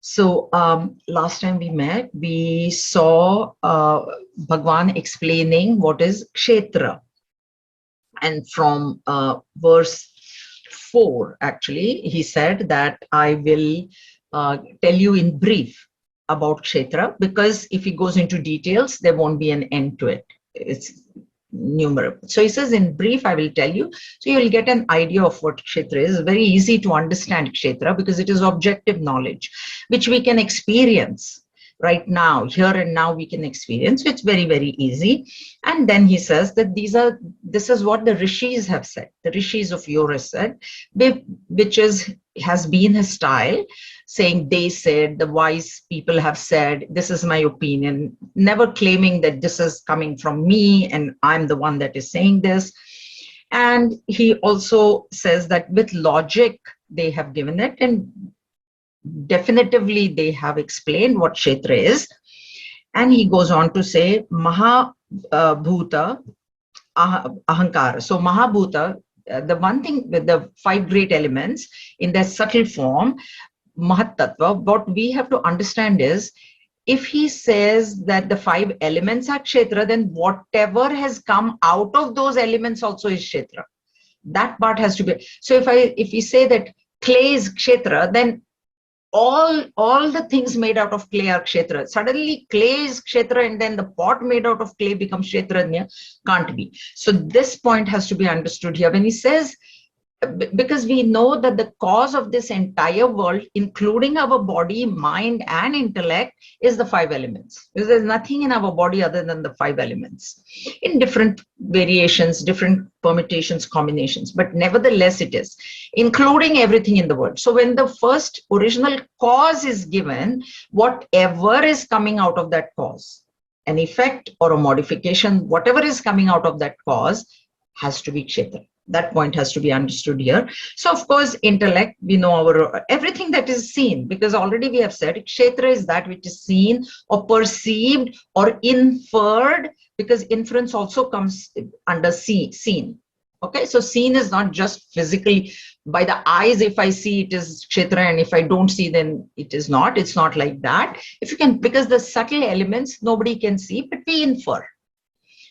So last time we met, we saw Bhagwan explaining what is Kshetra. And from verse 4, actually, he said that I will tell you in brief about Kshetra, because if he goes into details, there won't be an end to it. It's numerable. So he says, in brief, I will tell you. So you'll get an idea of what Kshetra is. It's very easy to understand Kshetra because it is objective knowledge, which we can experience right now, here and now we can experience. It's very, very easy. And then he says that this is what the rishis have said. The rishis of yore said, which has been his style, saying they said, the wise people have said, this is my opinion, never claiming that this is coming from me and I'm the one that is saying this. And he also says that with logic, they have given it, and definitively they have explained what Kshetra is. And he goes on to say Maha Bhuta Ahankara. So Mahabhuta, the one thing with the 5 great elements in their subtle form, Mahat Tattva, what we have to understand is, if he says that the 5 elements are Kshetra, then whatever has come out of those elements also is Kshetra. That part has to be. So if we say that clay is Kshetra, then all the things made out of clay are Kshetra. Suddenly clay is Kshetra and then the pot made out of clay becomes Kshetranya. Can't be. So this point has to be understood here. When he says, because we know that the cause of this entire world, including our body, mind, and intellect, is the 5 elements. Because there's nothing in our body other than the 5 elements, in different variations, different permutations, combinations, but nevertheless it is, including everything in the world. So when the first original cause is given, whatever is coming out of that cause, an effect or a modification, whatever is coming out of that cause has to be Kshetra. That point has to be understood here. So of course, intellect, we know our everything that is seen, because already we have said Kshetra is that which is seen or perceived or inferred, because inference also comes under seen. Okay, so seen is not just physically by the eyes. If I see, it is Kshetra, and if I don't see, then it is not. It's not like that. If you can, because the subtle elements nobody can see, but we infer.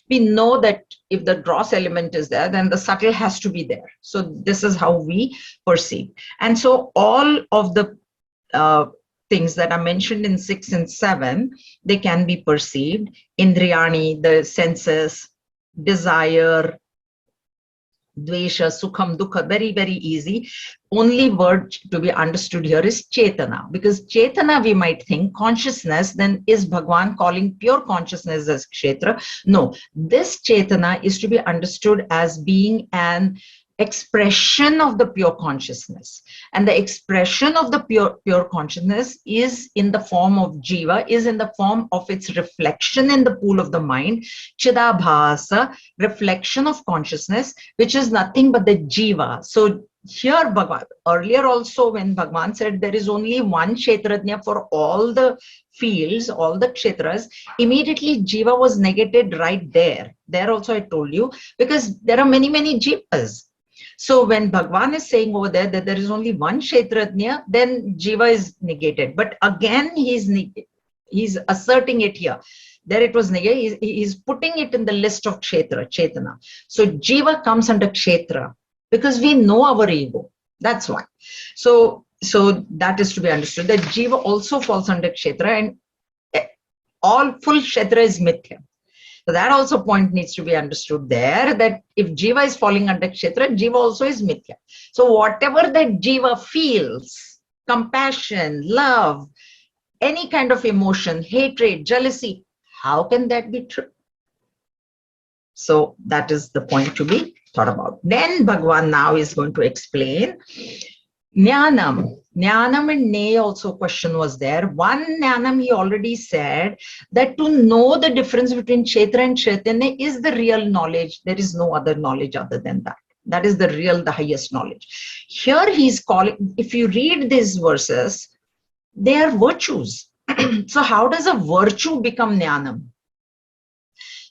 We know that if the gross element is there, then the subtle has to be there. So this is how we perceive. And so all of the things that are mentioned in 6 and 7, they can be perceived. Indriyani, the senses, desire, Dvesha, Sukham, Dukha, very, very easy. Only word to be understood here is Chetana, because Chetana, we might think consciousness, then is Bhagwan calling pure consciousness as Kshetra? No, this Chetana is to be understood as being an expression of the pure consciousness, and the expression of the pure consciousness is in the form of jiva, is in the form of its reflection in the pool of the mind, chidabhasa, reflection of consciousness, which is nothing but the jiva. So here Bhagwan, earlier also when Bhagwan said there is only one Kshetrajna for all the fields, all the Kshetras, immediately jiva was negated right there. There also I told you, because there are many jivas. So when Bhagwan is saying over there that there is only one Kshetrajna, then jiva is negated. But again, he's asserting it here. There it was negated. He's putting it in the list of Kshetra, Chetana. So jiva comes under Kshetra because we know our ego. That's why. So that is to be understood. That jiva also falls under Kshetra, and all full Kshetra is mithya. So that also point needs to be understood there, that if jiva is falling under Kshetra, jiva also is mithya. So whatever that jiva feels, compassion, love, any kind of emotion, hatred, jealousy, how can that be true? So that is the point to be thought about. Then Bhagwan now is going to explain Jnanam. Jnanam and Ne also question was there. One Jnanam, he already said that to know the difference between Kshetra and Chaitanya is the real knowledge. There is no other knowledge other than that. That is the highest knowledge. Here he's calling, if you read these verses, they are virtues. So how does a virtue become Jnanam?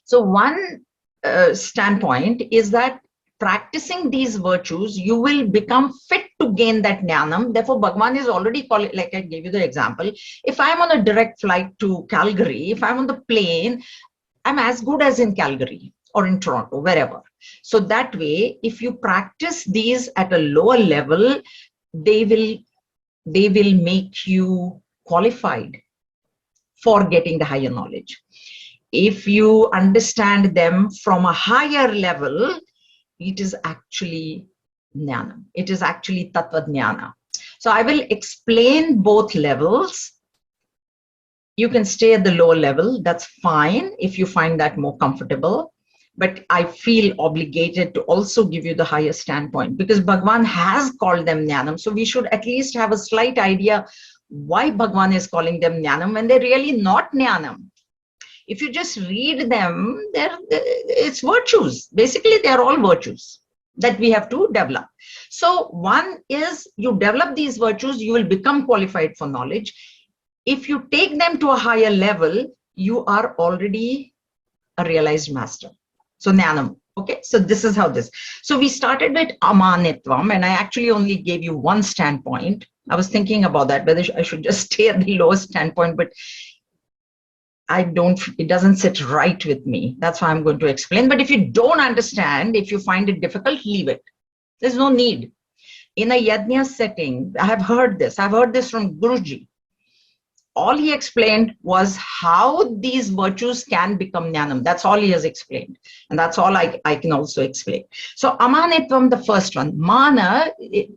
So one standpoint is that practicing these virtues, you will become fit to gain that jnanam. Therefore, Bhagavan is already calling, like I gave you the example. If I'm on a direct flight to Calgary, if I'm on the plane, I'm as good as in Calgary or in Toronto, wherever. So that way, if you practice these at a lower level, they will make you qualified for getting the higher knowledge. If you understand them from a higher level, it is actually jnana. It is actually tattva jnana. So I will explain both levels. You can stay at the lower level. That's fine if you find that more comfortable. But I feel obligated to also give you the higher standpoint, because Bhagavan has called them jnanam. So we should at least have a slight idea why Bhagavan is calling them jnanam when they're really not jnanam. If you just read them, it's virtues. Basically, they're all virtues that we have to develop. So one is, you develop these virtues, you will become qualified for knowledge. If you take them to a higher level, you are already a realized master. So jnanam. Okay, so this is how this. So we started with amanitvam, and I actually only gave you one standpoint. I was thinking about that, whether I should just stay at the lowest standpoint, but it doesn't sit right with me. That's why I'm going to explain. But if you don't understand, if you find it difficult, leave it. There's no need. In a yajna setting, I have heard this. I've heard this from Guruji. All he explained was how these virtues can become jnanam. That's all he has explained. And that's all I can also explain. So amanitvam, the first one. Mana,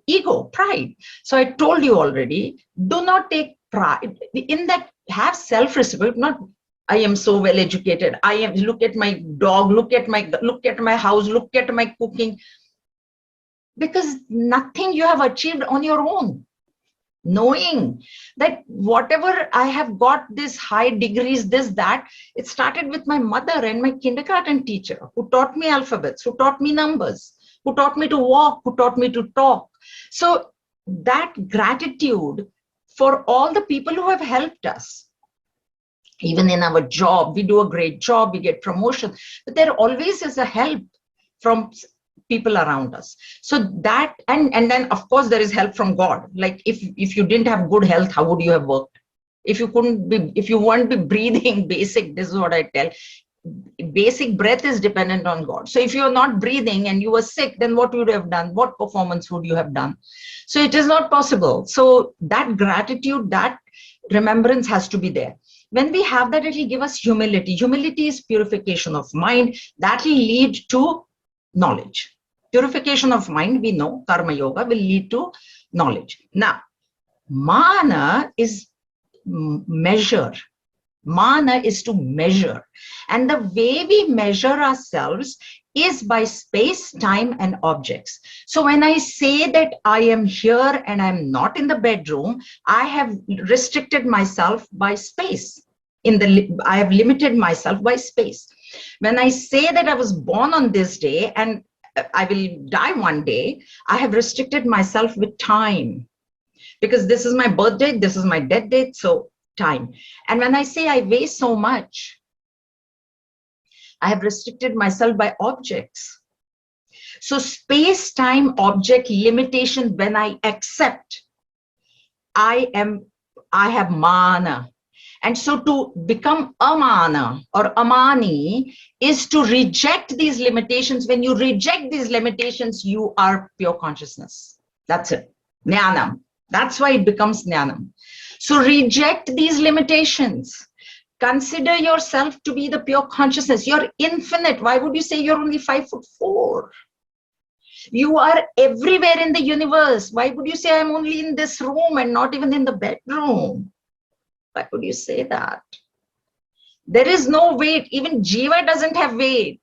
ego, pride. So I told you already, do not take pride. In that, have self-respect, not I am so well educated. Look at my dog, look at my house, look at my cooking. Because nothing you have achieved on your own. Knowing that whatever I have got, this high degrees, this, that, it started with my mother and my kindergarten teacher, who taught me alphabets, who taught me numbers, who taught me to walk, who taught me to talk. So that gratitude for all the people who have helped us. Even in our job, we do a great job, we get promotion, but there always is a help from people around us. So that, and then of course there is help from God. Like if you didn't have good health, how would you have worked? If you weren't be breathing basic, this is what I tell, basic breath is dependent on God. So if you're not breathing and you were sick, then what would you have done? What performance would you have done? So it is not possible. So that gratitude, that remembrance has to be there. When we have that, it will give us humility. Humility is purification of mind. That will lead to knowledge. Purification of mind, we know, karma yoga will lead to knowledge. Now, mana is measure. Mana is to measure. And the way we measure ourselves is by space, time, and objects. So when I say that I am here and I'm not in the bedroom, I have restricted myself by space. I have limited myself by space. When I say that I was born on this day and I will die one day, I have restricted myself with time. Because this is my birth date, this is my death date, so time. And when I say I weigh so much, I have restricted myself by objects. So space, time, object limitation, when I accept, I have mana. And so to become amana or amani is to reject these limitations. When you reject these limitations, you are pure consciousness. That's it. Jnanam. That's why it becomes jnanam. So reject these limitations. Consider yourself to be the pure consciousness. You're infinite. Why would you say you're only 5'4"? You are everywhere in the universe. Why would you say I'm only in this room and not even in the bedroom? Why would you say that? There is no weight. Even Jiva doesn't have weight.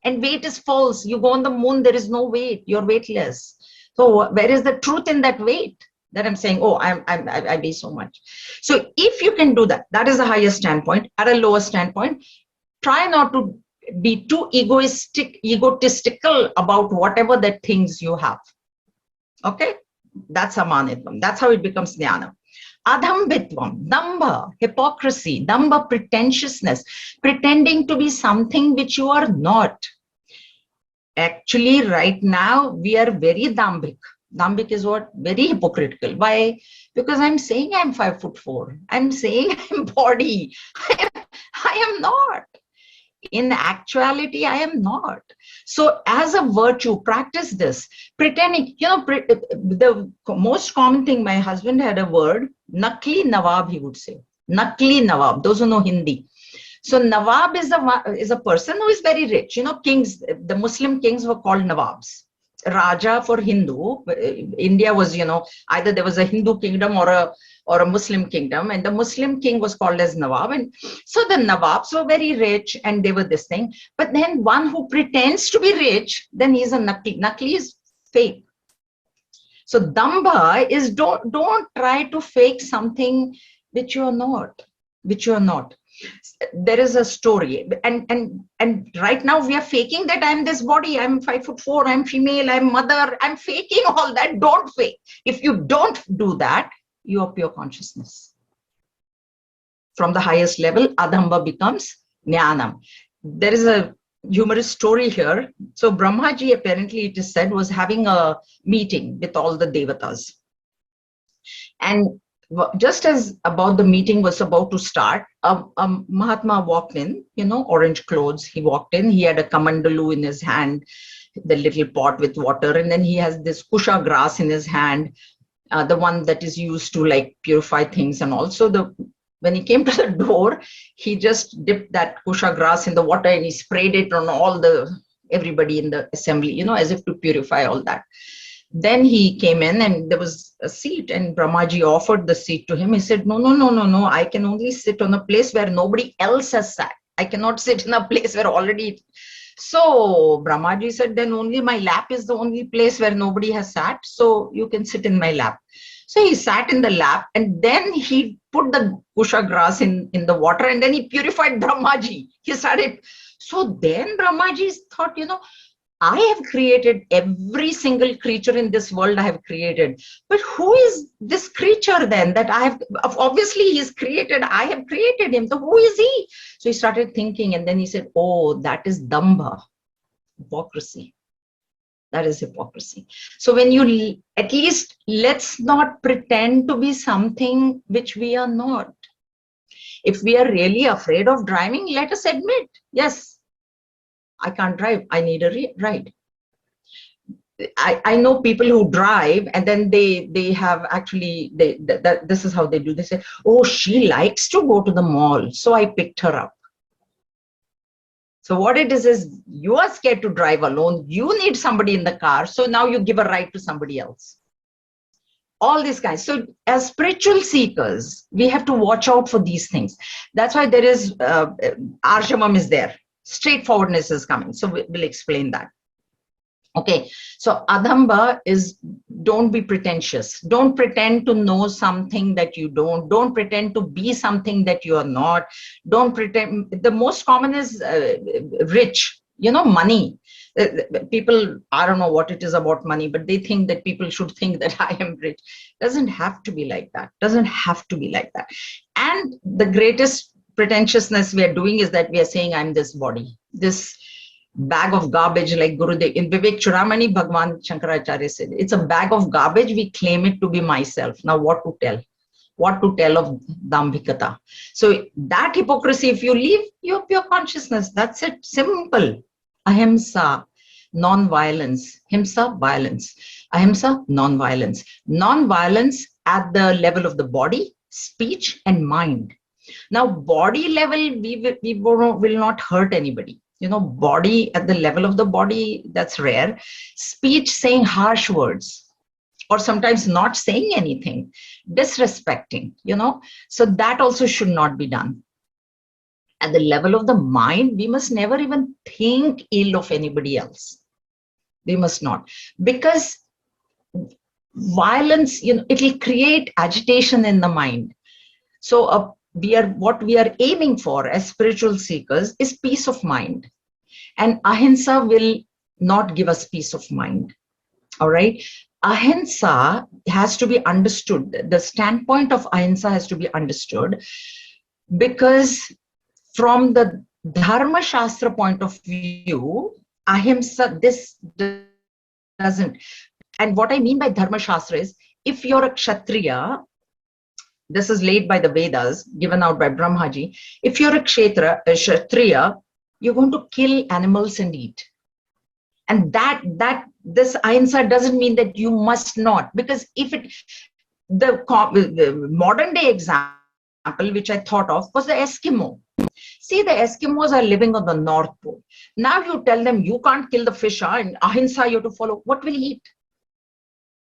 And weight is false. You go on the moon, there is no weight. You're weightless. So where is the truth in that weight? That I'm saying, oh, I weigh so much. So if you can do that, that is the highest standpoint. At a lower standpoint, try not to be too egotistical about whatever the things you have. Okay? That's amanitvam. That's how it becomes jnana. Adhambitvam, damba, hypocrisy, damba, pretentiousness, pretending to be something which you are not. Actually, right now, we are very dambik. Dambik is what? Very hypocritical. Why? Because I'm saying I'm 5'4". I'm saying I'm body. I am not. In actuality, I am not. So as a virtue, practice this. Pretending, the most common thing, my husband had a word, Nakli Nawab, he would say. Nakli Nawab, those who know Hindi. So Nawab is a person who is very rich. Kings, the Muslim kings were called Nawabs. Raja for Hindu. India was, either there was a Hindu kingdom or a Muslim kingdom, and the Muslim king was called as Nawab. And so the Nawabs were very rich, and they were this thing. But then one who pretends to be rich, then he's a Nakli. Nakli is fake. So Dambha is don't try to fake something which you are not, which you are not. There is a story, and right now we are faking that I'm this body, I'm 5'4", I'm female, I'm mother, I'm faking all that. Don't fake. If you don't do that, you are pure consciousness. From the highest level, Adhamba becomes Jnanam. There is a humorous story here. So Brahmaji, apparently it is said, was having a meeting with all the devatas. And just as about the meeting was about to start, a Mahatma walked in, orange clothes. He walked in, he had a kamandalu in his hand, the little pot with water, and then he has this kusha grass in his hand, the one that is used to like purify things. And also when he came to the door, he just dipped that kusha grass in the water and he sprayed it on everybody in the assembly, as if to purify all that. Then he came in and there was a seat, and Brahmaji offered the seat to him. He said, no, I can only sit on a place where nobody else has sat. I cannot sit in a place where already. So Brahmaji said, then only my lap is the only place where nobody has sat. So you can sit in my lap. So he sat in the lap, and then he put the kusha grass in the water, and then he purified Brahmaji. He started. So then Brahmaji thought, I have created every single creature in this world I have created. But who is this creature then that I have? Obviously, he's created. I have created him. So who is he? So he started thinking, and then he said, oh, that is Dambha, hypocrisy. That is hypocrisy. So when you, at least let's not pretend to be something which we are not. If we are really afraid of driving, let us admit, yes, I can't drive. I need a ride. I know people who drive, and then they have actually, this is how they do. They say, oh, she likes to go to the mall, so I picked her up. So what it is you are scared to drive alone. You need somebody in the car. So now you give a ride to somebody else. All these guys. So as spiritual seekers, we have to watch out for these things. That's why there is, Arshamam is there. Straightforwardness is coming. So we'll explain that. Okay. So Adhamba is, don't be pretentious. Don't pretend to know something that you don't. Don't pretend to be something that you are not. Don't pretend. The most common is rich, money. People, I don't know what it is about money, but they think that people should think that I am rich. Doesn't have to be like that. Doesn't have to be like that. And the greatest pretentiousness we are doing is that we are saying I'm this body, this bag of garbage, like Gurudev in Vivek Churamani, Bhagwan Shankaracharya said, it's a bag of garbage. We claim it to be myself. Now what to tell? What to tell of Dambhikata? So that hypocrisy, if you leave, you're pure consciousness. That's it. Simple. Ahimsa, non-violence. Himsa, violence. Ahimsa, non-violence. Non-violence at the level of the body, speech, and mind. Now, body level, we will not hurt anybody. Body at the level of the body, that's rare. Speech, saying harsh words, or sometimes not saying anything, disrespecting, so that also should not be done. At the level of the mind, we must never even think ill of anybody else. We must not, because violence, it will create agitation in the mind. So what we are aiming for as spiritual seekers is peace of mind. And ahimsa will not give us peace of mind. All right. Ahimsa has to be understood. The standpoint of ahimsa has to be understood, because from the Dharma Shastra point of view, ahimsa, this doesn't. And what I mean by Dharma Shastra is, if you're a Kshatriya, this is laid by the Vedas, given out by Brahmaji. If you're a Kshatriya, you're going to kill animals and eat. And this ahimsa doesn't mean that you must not, because if the modern day example which I thought of was the Eskimo. See, the Eskimos are living on the North Pole. Now you tell them you can't kill the fish, and ahimsa you have to follow. What will he eat?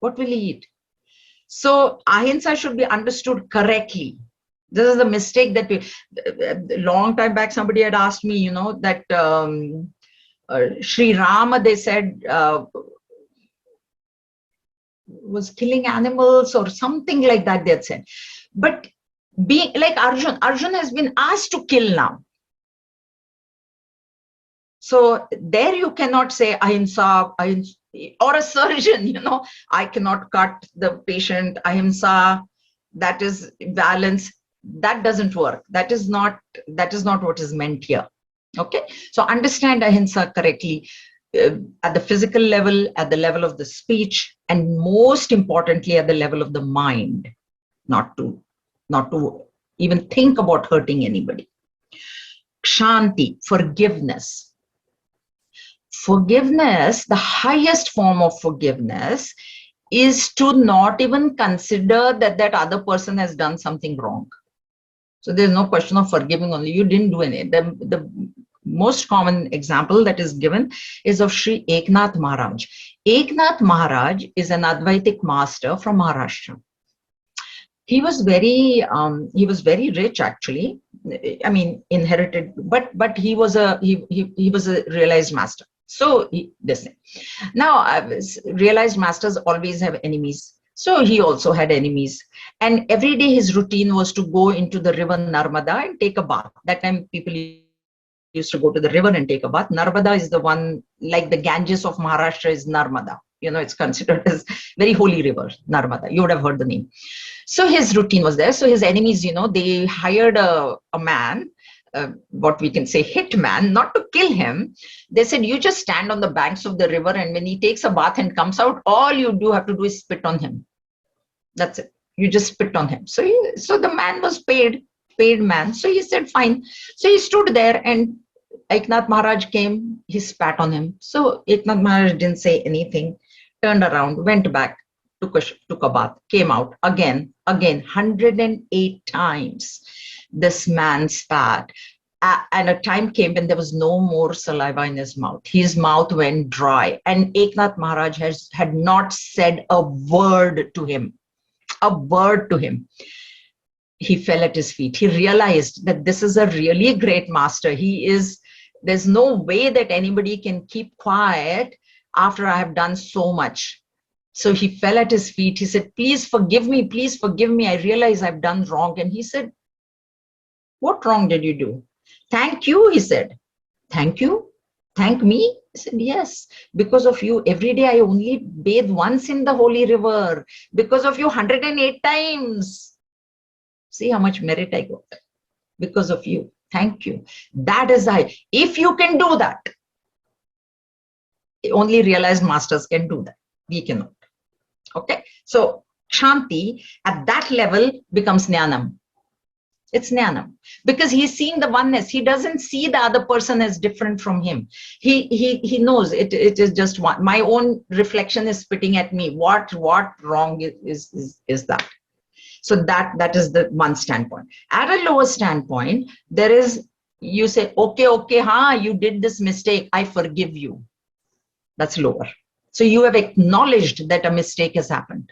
What will he eat? So ahimsa should be understood correctly. This is the mistake that a long time back somebody had asked me, that Sri Rama, they said, was killing animals or something like that, they had said. But being like Arjun has been asked to kill now. So there you cannot say ahimsa, or a surgeon, I cannot cut the patient, ahimsa, that is balance. That doesn't work. That is not what is meant here. Okay, so understand ahimsa correctly at the physical level, at the level of the speech, and most importantly at the level of the mind, not to even think about hurting anybody. Kshanti, forgiveness. Forgiveness, the highest form of forgiveness, is to not even consider that other person has done something wrong. So there's no question of forgiving only. You didn't do any. The most common example that is given is of Sri Eknath Maharaj. Eknath Maharaj is an Advaitic master from Maharashtra. He was very rich, actually. I mean, inherited, but he was a realized master. So now realized masters always have enemies. So he also had enemies. And every day his routine was to go into the river Narmada and take a bath. That time people used to go to the river and take a bath. Narmada is the one, like the Ganges of Maharashtra is Narmada. It's considered as very holy river, Narmada. You would have heard the name. So his routine was there. So his enemies, they hired a man, what we can say hitman, not to kill him. They said, you just stand on the banks of the river, and when he takes a bath and comes out, all you have to do is spit on him. That's it. You just spit on him. So the man was paid man. So he said, fine. So he stood there, and Eknath Maharaj came, he spat on him. So Eknath Maharaj didn't say anything, turned around, went back, took a bath, came out again, 108 times. This man spat, and a time came when there was no more saliva in his mouth. His mouth went dry, and Eknath Maharaj had not said a word to him. He fell at his feet. He realized that this is a really great master. There's no way that anybody can keep quiet after I have done so much. So he fell at his feet. He said, please forgive me. I realize I've done wrong. And he said, what wrong did you do? Thank you, he said. Thank you? Thank me? I said, yes. Because of you, every day I only bathe once in the holy river. Because of you, 108 times. See how much merit I got. Because of you. Thank you. That is if you can do that, only realized masters can do that. We cannot. Okay. So Shanti at that level becomes Jnanam. It's Jnanam, because he's seeing the oneness. He doesn't see the other person as different from him. He knows it is just one. My own reflection is spitting at me. What wrong is that? So that is the one standpoint. At a lower standpoint, there is, you say, okay, you did this mistake, I forgive you. That's lower. So you have acknowledged that a mistake has happened.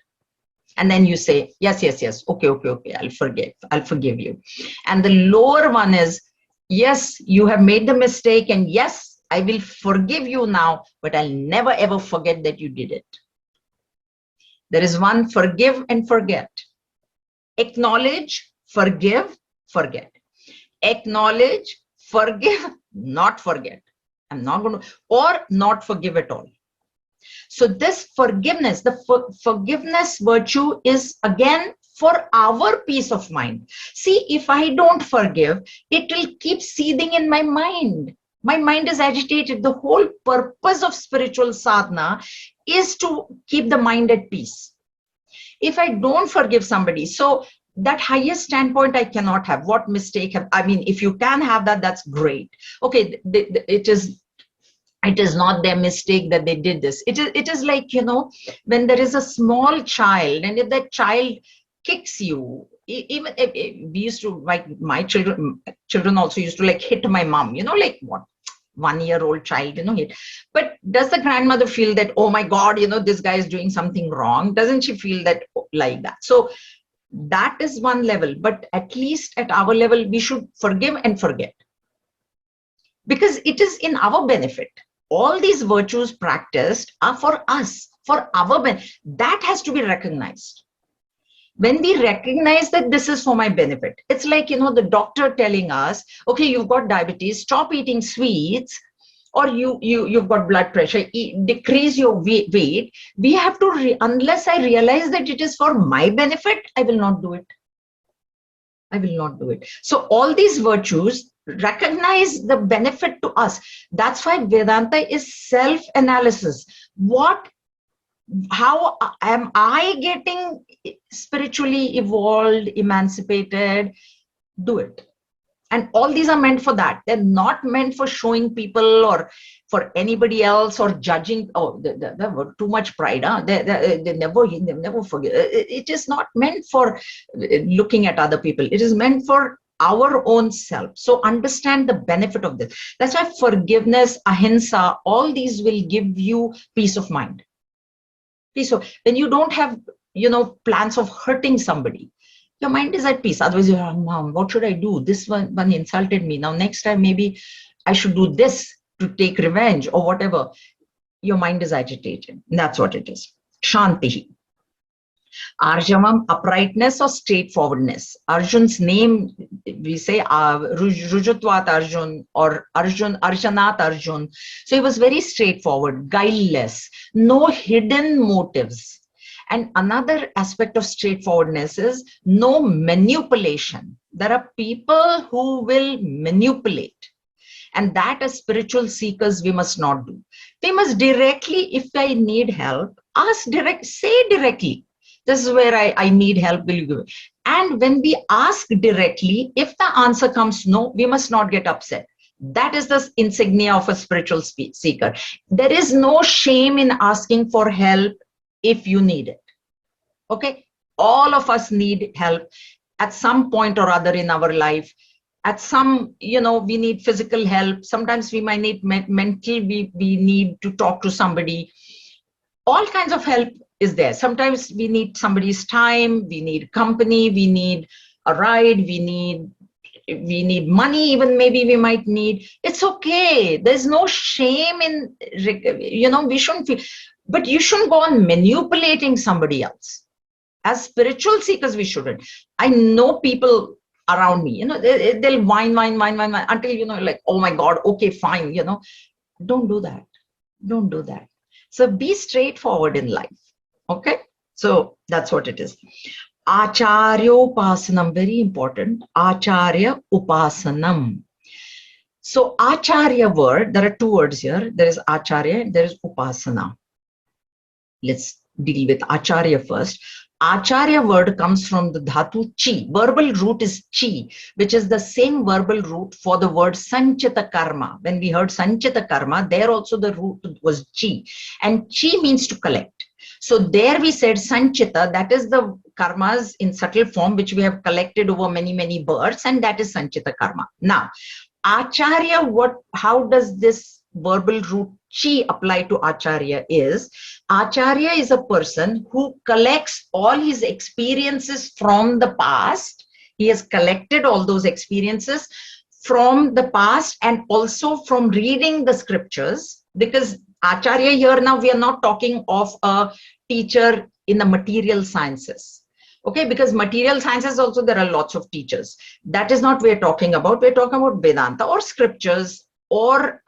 And then you say, yes, okay, I'll forgive you. And the lower one is, yes, you have made the mistake, and yes, I will forgive you now, but I'll never ever forget that you did it. There is one forgive and forget. Acknowledge, forgive, forget. Acknowledge, forgive, not forget. I'm not going to, or not forgive at all. So this forgiveness, the forgiveness virtue is again for our peace of mind. See, if I don't forgive, it will keep seething in my mind. My mind is agitated. The whole purpose of spiritual sadhana is to keep the mind at peace. If I don't forgive somebody, so that highest standpoint I cannot have. What mistake have, I mean, if you can have that, that's great. Okay, it is not their mistake that they did this. It is like, when there is a small child, and if that child kicks you, even if we used to, like, my children also used to, like, hit my mom, like, what, 1-year-old child, hit. But does the grandmother feel that, oh my God, this guy is doing something wrong? Doesn't she feel that, like that? So that is one level, but at least at our level, we should forgive and forget, because it is in our benefit. All these virtues practiced are for us, for our benefit. That has to be recognized. When we recognize that this is for my benefit, it's like, the doctor telling us, okay, you've got diabetes, stop eating sweets, or you've got blood pressure, decrease your weight. We have to, unless I realize that it is for my benefit, I will not do it. I will not do it. So all these virtues recognize the benefit to us. That's why Vedanta is self-analysis. How am I getting spiritually evolved, emancipated? Do it. And all these are meant for that. They're not meant for showing people or for anybody else or judging. Oh, they were too much pride. Huh? They never forget. It is not meant for looking at other people. It is meant for our own self. So understand the benefit of this. That's why forgiveness, ahimsa, all these will give you peace of mind. So when you don't have, plans of hurting somebody, your mind is at peace. Otherwise, you're, oh, what should I do? This one insulted me. Now, next time, maybe I should do this to take revenge or whatever. Your mind is agitated. That's what it is. Shanti. Arjavam, uprightness or straightforwardness. Arjun's name, we say Rujutvat Arjun or Arjanat Arjun. So he was very straightforward, guileless, no hidden motives. And another aspect of straightforwardness is no manipulation. There are people who will manipulate. And that as spiritual seekers, we must not do. We must directly, if I need help, say directly. This is where I need help, will you give it? And when we ask directly, if the answer comes no, we must not get upset. That is the insignia of a spiritual seeker. There is no shame in asking for help if you need it. Okay? All of us need help at some point or other in our life. At some, we need physical help. Sometimes we might need mental, we need to talk to somebody. All kinds of help is there. Sometimes we need somebody's time, we need company, we need a ride, we need money, even maybe we might need. It's okay. There's no shame in, we shouldn't feel, but you shouldn't go on manipulating somebody else. As spiritual seekers, we shouldn't. I know people around me, they'll whine until, like, oh my God, okay, fine, Don't do that. Don't do that. So be straightforward in life. Okay, so that's what it is. Acharya upasanam, very important. Acharya upasanam. So acharya word, there are two words here. There is acharya and there is upasana. Let's deal with acharya first. Acharya word comes from the dhatu chi. Verbal root is chi, which is the same verbal root for the word sanchita karma. When we heard sanchita karma, there also the root was chi. And chi means to collect. So there we said sanchita, that is the karmas in subtle form, which we have collected over many, many births, and that is sanchita karma. Now, acharya, how does this verbal root chi apply to acharya is, acharya is a person who collects all his experiences from the past. He has collected all those experiences from the past and also from reading the scriptures, because acharya here now we are not talking of a teacher in the material sciences. Okay, because material sciences also there are lots of teachers. That is not what we're talking about. We're talking about Vedanta or scriptures or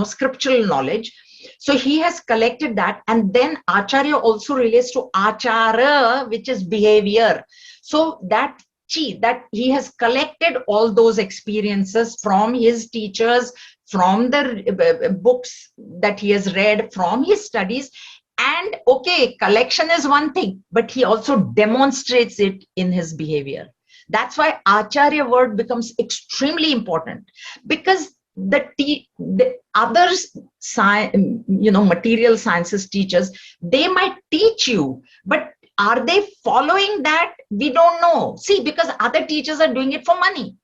scriptural knowledge. So he has collected that, and then acharya also relates to achara, which is behavior. So that chi, that he has collected all those experiences from his teachers, from the books that he has read, from his studies. And okay, collection is one thing, but he also demonstrates it in his behavior. That's why Acharya word becomes extremely important, because the others, material sciences teachers, they might teach you, but are they following that? We don't know. See, because other teachers are doing it for money.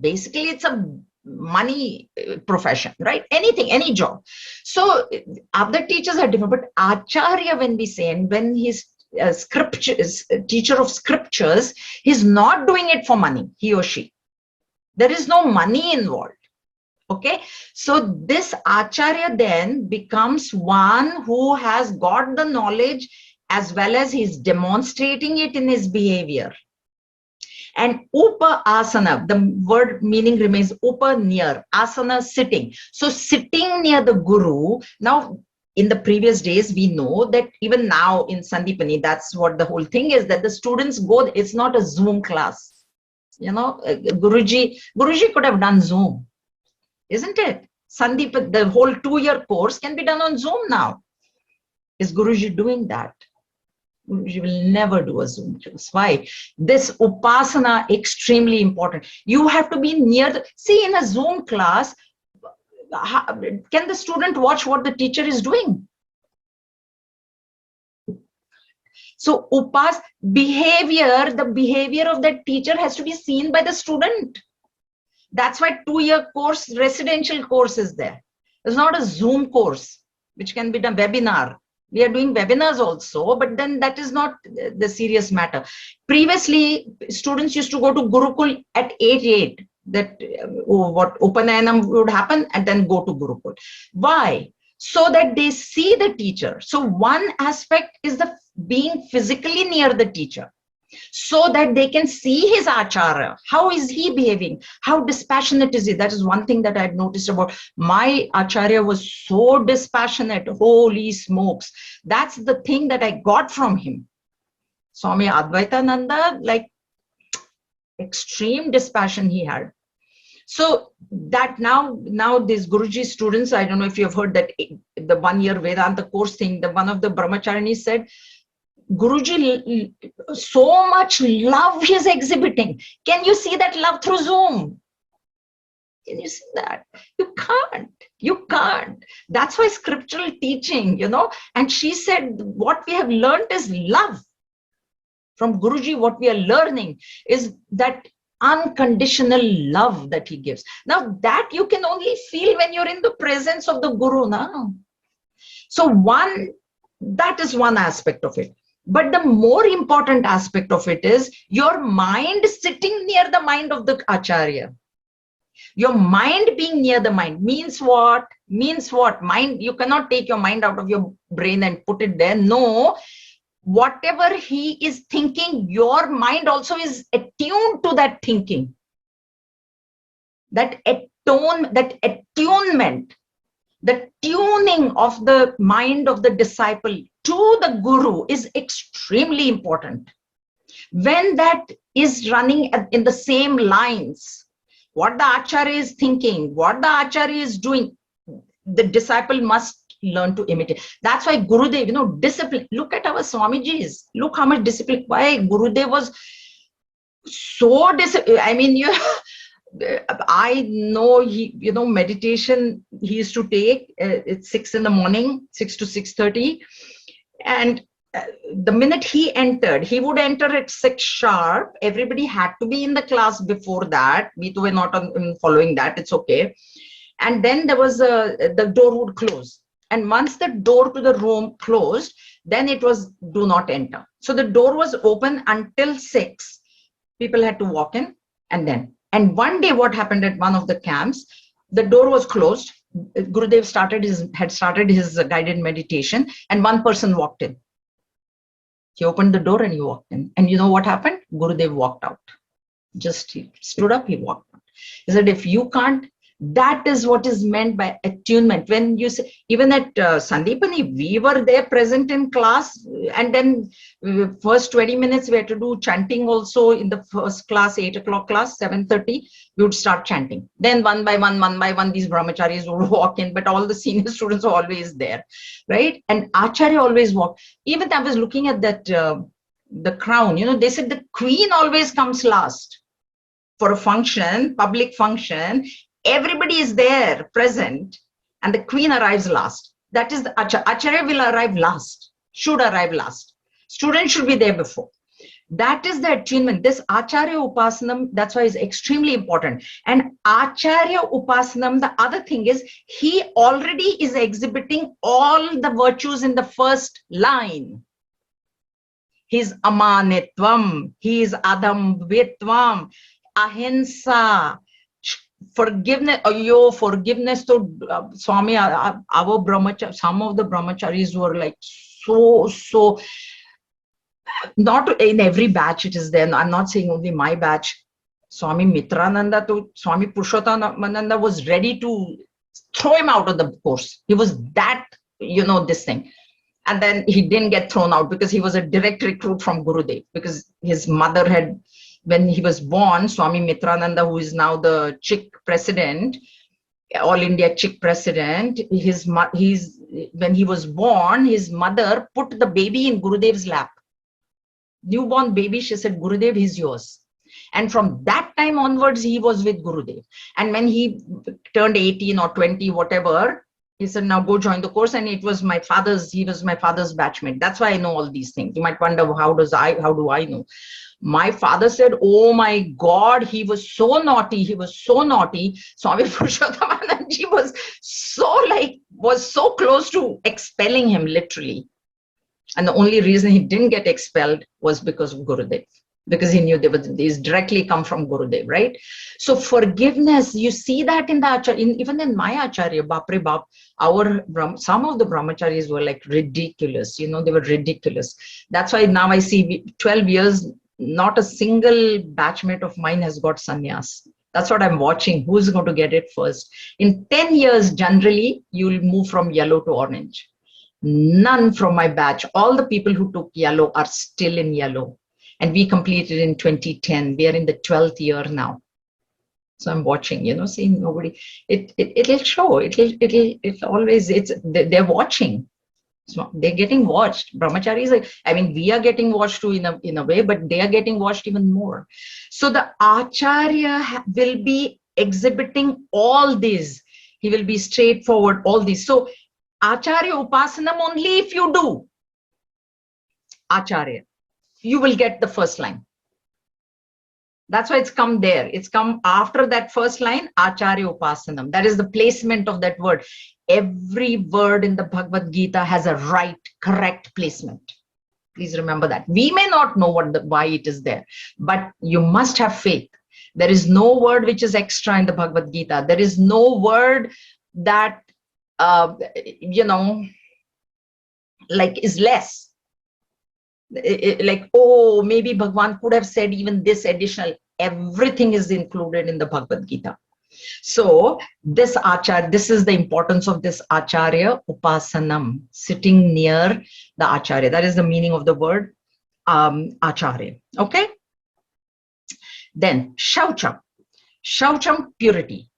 Basically, it's a money profession, right? Anything, any job. So other teachers are different, but Acharya, when we say, and when he's scriptures, teacher of scriptures, he's not doing it for money, he or she. There is no money involved. Okay, so this Acharya then becomes one who has got the knowledge, as well as he's demonstrating it in his behavior. And upa asana, the word meaning remains upa, near, asana, sitting. So sitting near the guru. Now, in the previous days, we know that even now in Sandipani, that's what the whole thing is, that the students go, it's not a Zoom class. Guruji could have done Zoom, isn't it? Sandeep, the whole 2-year course can be done on Zoom now. Is Guruji doing that? Guruji will never do a Zoom class. Why? This upasana, extremely important. You have to be near the, see, in a Zoom class, can the student watch what the teacher is doing? So behavior, the behavior of that teacher has to be seen by the student. That's why 2-year course, residential course is there. It's not a Zoom course, which can be done webinar. We are doing webinars also, but then that is not the serious matter. Previously, students used to go to Gurukul at age 8. That what Upanayanam would happen, and then go to Gurukul. Why? So that they see the teacher. So one aspect is the being physically near the teacher, so that they can see his acharya. How is he behaving? How dispassionate is he? That is one thing that I had noticed about my acharya, was so dispassionate. Holy smokes. That's the thing that I got from him. Swami Advaitananda, like extreme dispassion he had. So that now these Guruji students, I don't know if you have heard that the 1-year Vedanta course thing, the one of the brahmacharini said, Guruji, so much love he is exhibiting. Can you see that love through Zoom? Can you see that? You can't. You can't. That's why scriptural teaching, and she said, what we have learned is love. From Guruji, what we are learning is that unconditional love that he gives. Now that you can only feel when you're in the presence of the Guru now. So that is one aspect of it. But the more important aspect of it is your mind sitting near the mind of the Acharya. Your mind being near the mind means what? Means what? Mind, you cannot take your mind out of your brain and put it there. No. Whatever he is thinking, your mind also is attuned to that thinking. That attunement, the tuning of the mind of the disciple to the Guru is extremely important. When that is running in the same lines, what the Acharya is thinking, what the Acharya is doing, the disciple must learn to imitate. That's why Gurudev, discipline. Look at our Swamijis. Look how much discipline. Why Gurudev was so disciplined. I mean, I know he, meditation he used to take. It's 6 in the morning, 6 to 6:30, and the minute he entered, he would enter at 6 sharp. Everybody had to be in the class before that. We were not following that. It's okay. And then there was the door would close. And once the door to the room closed, then it was do not enter. So the door was open until 6. People had to walk in, and one day what happened at one of the camps, the door was closed. Gurudev had started his guided meditation, and one person walked in. He opened the door and he walked in. And you know what happened? Gurudev walked out. Just he stood up, he walked out. He said, if you can't, that is what is meant by attunement. When you say, even at Sandipani, we were there present in class, and then first 20 minutes we had to do chanting also in the first class, 8 o'clock class, 7:30, we would start chanting. Then one by one, these brahmacharis would walk in, but all the senior students were always there, right? And Acharya always walked. Even I was looking at that, the crown, they said the queen always comes last for a function, public function. Everybody is there present and the queen arrives last. That is the Acharya. Acharya will arrive last, should arrive last. Students should be there before. That is the attunement. This Acharya Upasanam, that's why it's extremely important. And Acharya Upasanam, the other thing is, he already is exhibiting all the virtues in the first line. He's amanitvam, he is adambhitvam, ahimsa, forgiveness. Forgiveness to Swami, our brahmachari, some of the brahmacharis were like so, not in every batch it is there. I'm not saying only my batch. Swami Mitrananda to Swami Purushottananda was ready to throw him out of the course. He was that, this thing. And then he didn't get thrown out because he was a direct recruit from Gurudev, because his mother had, when he was born, Swami Mitrananda, who is now the CHIC president, All India CHIC president, when he was born, his mother put the baby in Gurudev's lap. Newborn baby, she said, Gurudev, he's yours. And from that time onwards, he was with Gurudev. And when he turned 18 or 20, whatever, he said, now go join the course. And he was my father's batchmate. That's why I know all these things. You might wonder, how do I know? My father said, oh my God, he was so naughty. Swami Purushottanandaji was so close to expelling him, literally. And the only reason he didn't get expelled was because of Gurudev, because he knew these directly come from Gurudev, right? So forgiveness, you see that in the Acharya, even in my Acharya, Bapre Bap, some of the brahmacharis were like ridiculous, they were ridiculous. That's why now I see 12 years, not a single batchmate of mine has got sannyas. That's what I'm watching. Who's going to get it first? In 10 years, generally, you'll move from yellow to orange. None from my batch. All the people who took yellow are still in yellow. And we completed in 2010. We are in the 12th year now. So I'm watching, seeing nobody. It'll show. It'll always, they're watching. So they're getting watched. Brahmacharis, we are getting watched too in a way, but they are getting watched even more. So the Acharya will be exhibiting all these. He will be straightforward, all these. So Acharya Upasanam, only if you do Acharya, you will get the first line. That's why it's come there. It's come after that first line, Acharya Upasanam. That is the placement of that word. Every word in the Bhagavad Gita has a right, correct placement. Please remember that. We may not know why it is there, but you must have faith. There is no word which is extra in the Bhagavad Gita. There is no word that, like is less. Oh, maybe Bhagwan could have said even this additional. Everything is included in the Bhagavad Gita. So this Acharya, this is the importance of this Acharya Upasanam, sitting near the Acharya. That is the meaning of the word Acharya. Okay. Then Shaucham. Shaucham, purity.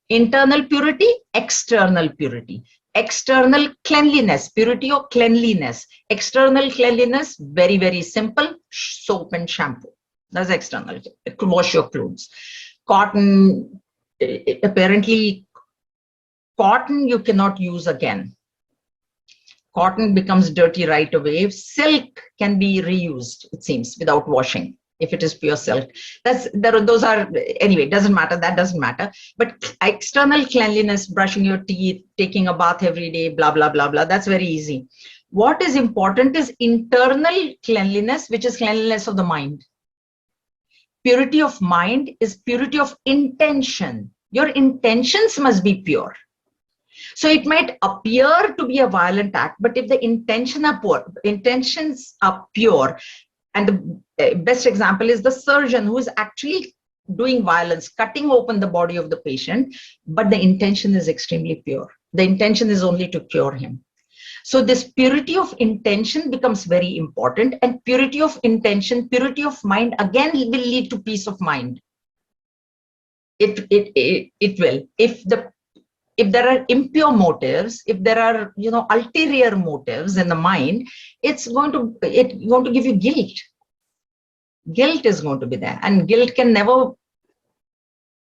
Internal purity, external purity. External cleanliness, purity or cleanliness. External cleanliness, very, very simple, soap and shampoo. That's external. Wash your clothes. Cotton, apparently, cotton you cannot use again. Cotton becomes dirty right away. Silk can be reused, it seems, without washing, if it is pure silk. Those are, anyway, doesn't matter, that doesn't matter. But external cleanliness, brushing your teeth, taking a bath every day, blah, blah, blah, blah, that's very easy. What is important is internal cleanliness, which is cleanliness of the mind. Purity of mind is purity of intention. Your intentions must be pure. So it might appear to be a violent act, but if the intentions are pure, and the best example is the surgeon who is actually doing violence, cutting open the body of the patient, but the intention is extremely pure. The intention is only to cure him. So this purity of intention becomes very important, and purity of intention, purity of mind again will lead to peace of mind. It will. If there are impure motives, if there are, ulterior motives in the mind, it's going to give you guilt. Guilt is going to be there, and guilt can never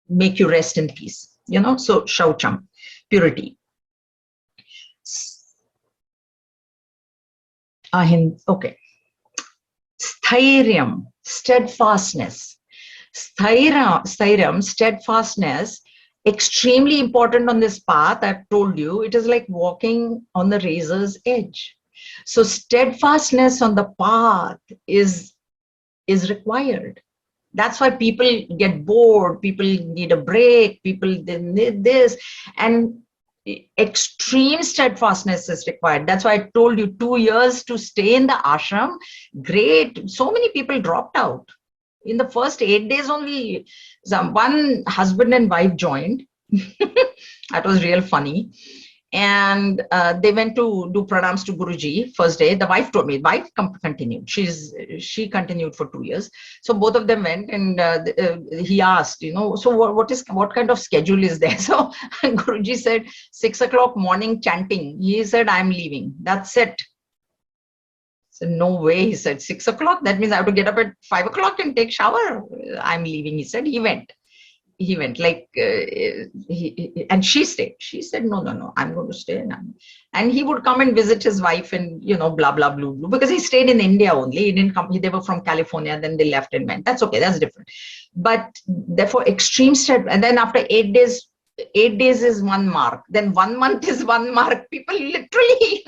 make you rest in peace. So shaucham, purity. Okay. Sthairyam, steadfastness. Sthairyam, steadfastness, extremely important on this path. I've told you, it is like walking on the razor's edge. So steadfastness on the path is required. That's why people get bored, people need a break, people need this, and extreme steadfastness is required. That's why I told you 2 years to stay in the ashram. Great. So many people dropped out. In the first 8 days only, one husband and wife joined. That was real funny. And they went to do pranams to Guruji first day. The wife told me, wife continued. She continued for 2 years. So both of them went, and he asked, so what kind of schedule is there? So Guruji said, 6 o'clock morning chanting. He said, I'm leaving. That's it. So no way, he said, 6 o'clock. That means I have to get up at 5 o'clock and take shower. I'm leaving. He said, he went. Like, and she stayed. She said, no, I'm going to stay. And he would come and visit his wife and, blah, blah, blah, blah, because he stayed in India only. He didn't come. They were from California. Then they left and went. That's okay. That's different. But therefore, extreme step. And then after 8 days, 8 days is 1 mark. Then 1 month is 1 mark. People literally,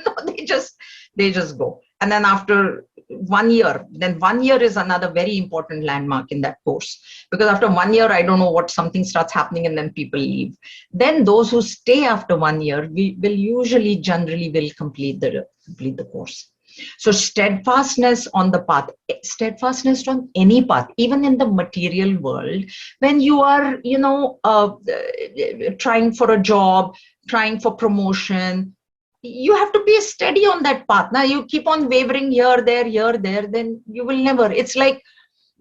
they just go. And then after 1 year, then 1 year is another very important landmark in that course. Because after 1 year, I don't know what, something starts happening and then people leave. Then those who stay after 1 year, we will generally will complete the course. So steadfastness on the path, steadfastness on any path, even in the material world, when you are, trying for a job, trying for promotion, you have to be steady on that path. Now you keep on wavering here, there, then you will never. It's like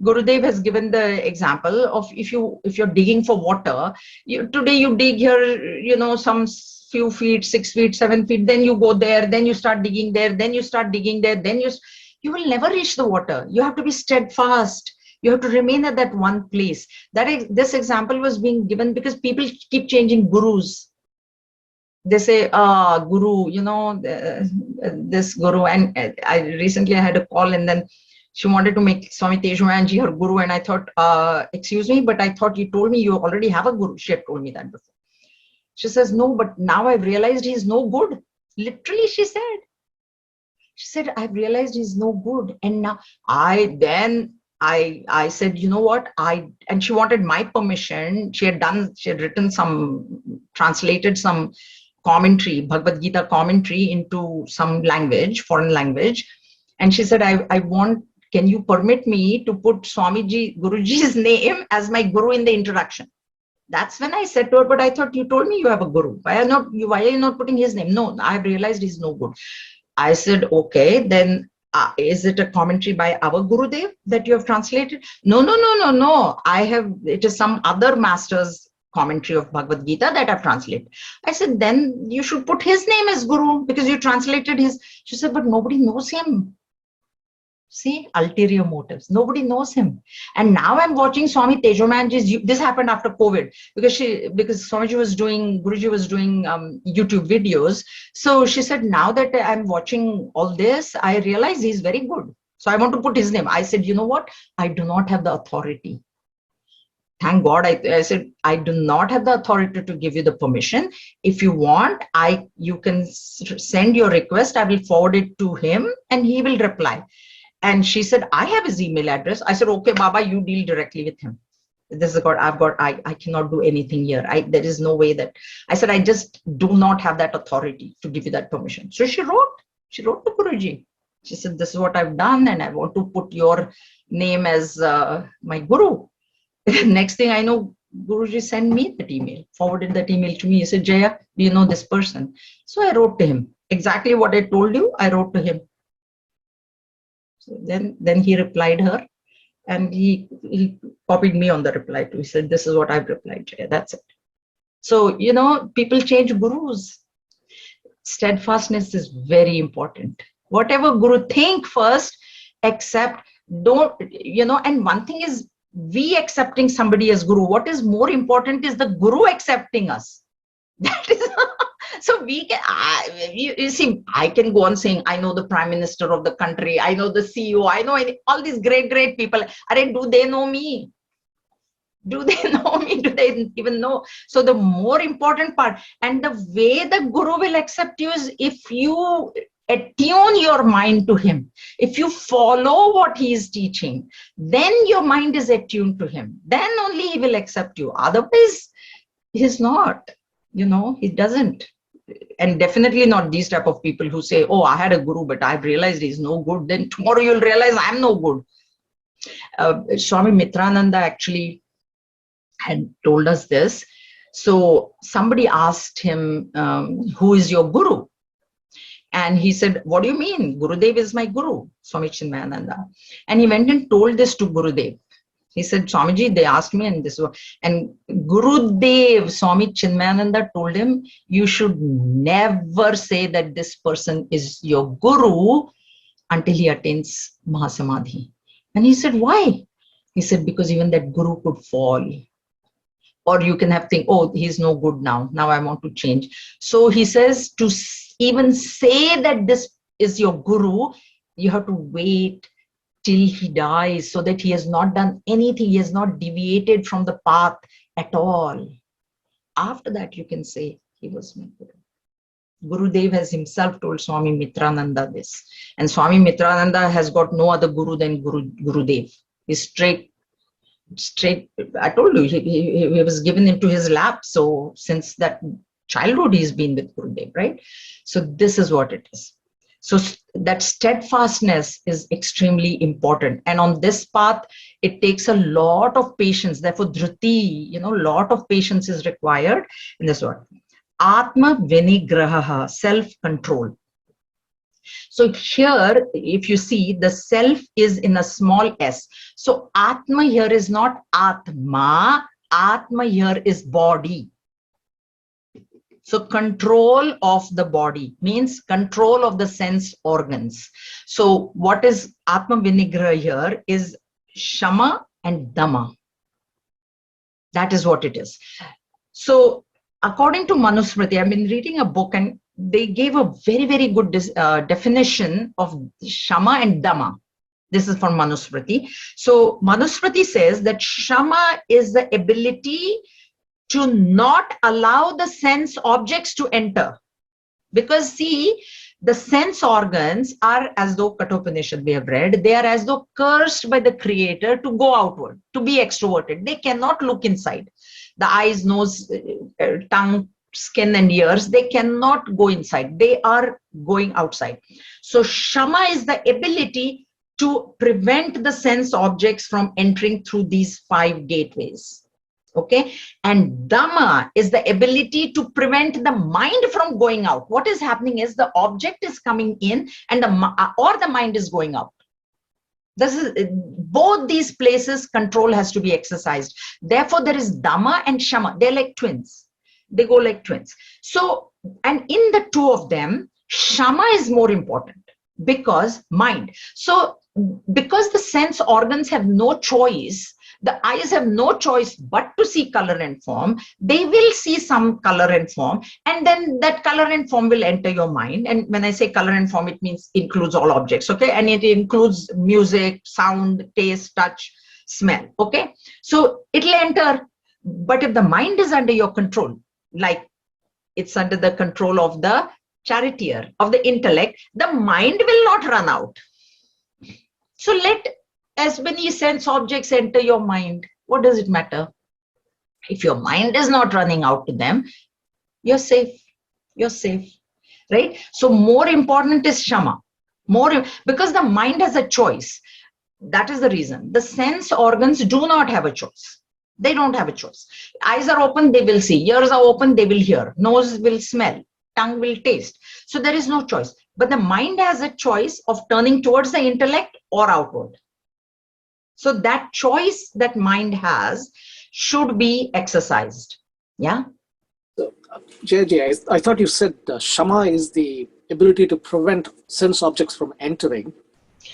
Gurudev has given the example of if you're digging for water, today you dig here, some few feet, 6 feet, 7 feet, then you go there, then you start digging there, then you start digging there, then you will never reach the water. You have to be steadfast. You have to remain at that one place. This example was being given because people keep changing gurus. They say, guru, this guru. And I recently had a call, and then she wanted to make Swami Tejomanji her guru. And I thought, excuse me, but I thought you told me you already have a guru. She had told me that before. She says, no, but now I've realized he's no good. Literally, she said, I've realized he's no good. And now I said, you know what? And she wanted my permission. She had written translated some commentary, Bhagavad Gita commentary into some language, foreign language. And she said, can you permit me to put Guruji's name as my guru in the introduction? That's when I said to her, but I thought you told me you have a guru. Why are you not putting his name? No, I've realized he's no good. I said, okay, then is it a commentary by our Gurudev that you have translated? No. It is some other master's commentary of Bhagavad Gita that I've translated. I said, then you should put his name as guru because you translated his. She said, but nobody knows him. See, ulterior motives. Nobody knows him. And now I'm watching Swami Tejomanji's. This happened after COVID because Swamiji was doing, Guruji was doing YouTube videos. So she said, now that I'm watching all this, I realize he's very good. So I want to put his name. I said, you know what? I do not have the authority. Thank God. I said, I do not have the authority to give you the permission. If you want, you can send your request. I will forward it to him and he will reply. And she said, I have his email address. I said, okay, Baba, you deal directly with him. This is God, I cannot do anything here. There is no way that, I said, I just do not have that authority to give you that permission. So she wrote to Guruji. She said, this is what I've done and I want to put your name as my guru. Next thing I know, Guruji sent me that email, forwarded that email to me. He said, Jaya, do you know this person? So I wrote to him. exactly what I told you, I wrote to him. So then he replied her, and he copied me on the reply too. He said, this is what I've replied to. That's it. So, people change gurus. Steadfastness is very important. Whatever guru, think first, accept, don't, and one thing is, we accepting somebody as guru. What is more important is the guru accepting us. That is, so we can, you see, I can go on saying, I know the prime minister of the country, I know the CEO, I know all these great people. Do they know me? Do they know me? Do they even know? So the more important part, and the way the guru will accept you, is if you attune your mind to him, if you follow what he is teaching, then your mind is attuned to him, then only he will accept you. Otherwise, he's not, he doesn't. And definitely not these type of people who say, oh, I had a guru, but I've realized he's no good. Then tomorrow you'll realize I'm no good. Swami Mitrananda actually had told us this. So somebody asked him, who is your guru? And he said, what do you mean? Gurudev is my guru, Swami Chinmaya. And he went and told this to Gurudev. He said, Swamiji, they asked me, and Gurudev, Swami Chinmaya told him, you should never say that this person is your guru until he attains Mahasamadhi. And he said, why? He said, because even that guru could fall. Or you can have think, oh, he's no good now. Now I want to change. So he says, to even say that this is your guru, you have to wait till he dies, so that he has not done anything, he has not deviated from the path at all. After that, you can say he was my guru. Gurudev has himself told Swami Mitrananda this. And Swami Mitrananda has got no other guru than Gurudev. He's straight. I told you, he was given into his lap. So since that childhood, he's been with Gurudev, right? So this is what it is. So that steadfastness is extremely important. And on this path, it takes a lot of patience. Therefore, dhruti, lot of patience is required in this one. Atma vinigraha, self-control. So here, if you see, the self is in a small s. So Atma here is not Atma. Atma here is body. So control of the body means control of the sense organs. So what is Atma Vinigraha here is Shama and Dhamma. That is what it is. So according to Manusmriti, I've been reading a book and they gave a very, very good definition of Shama and Dhamma. This is from Manusmriti. So Manusmriti says that Shama is the ability to not allow the sense objects to enter. Because see, the sense organs are, as though Kathopanishad we have read, they are as though cursed by the creator to go outward, to be extroverted. They cannot look inside. The eyes, nose, tongue, skin and ears, they cannot go inside. They are going outside. So Shama is the ability to prevent the sense objects from entering through these 5 gateways. Okay, and Dhamma is the ability to prevent the mind from going out. What is happening is the object is coming in and the mind is going out. This is both these places control has to be exercised. Therefore, there is Dhamma and Shama. They're like twins. They go like twins. So, and in the two of them, Shama is more important because mind. So, because the sense organs have no choice, the eyes have no choice but to see color and form. They will see some color and form, and then that color and form will enter your mind. And when I say color and form, it means includes all objects, okay? And it includes music, sound, taste, touch, smell, okay? So it'll enter, but if the mind is under your control, like it's under the control of the charioteer, of the intellect, the mind will not run out. So let as many sense objects enter your mind. What does it matter? If your mind is not running out to them, you're safe. You're safe, right? So more important is Shama. Because the mind has a choice. That is the reason. The sense organs do not have a choice. They don't have a choice. Eyes are open, they will see. Ears are open, they will hear. Nose will smell. tongue will taste. So there is no choice. But the mind has a choice of turning towards the intellect or outward. So that choice that mind has should be exercised. Yeah. So, JJ, I thought you said Shama is the ability to prevent sense objects from entering,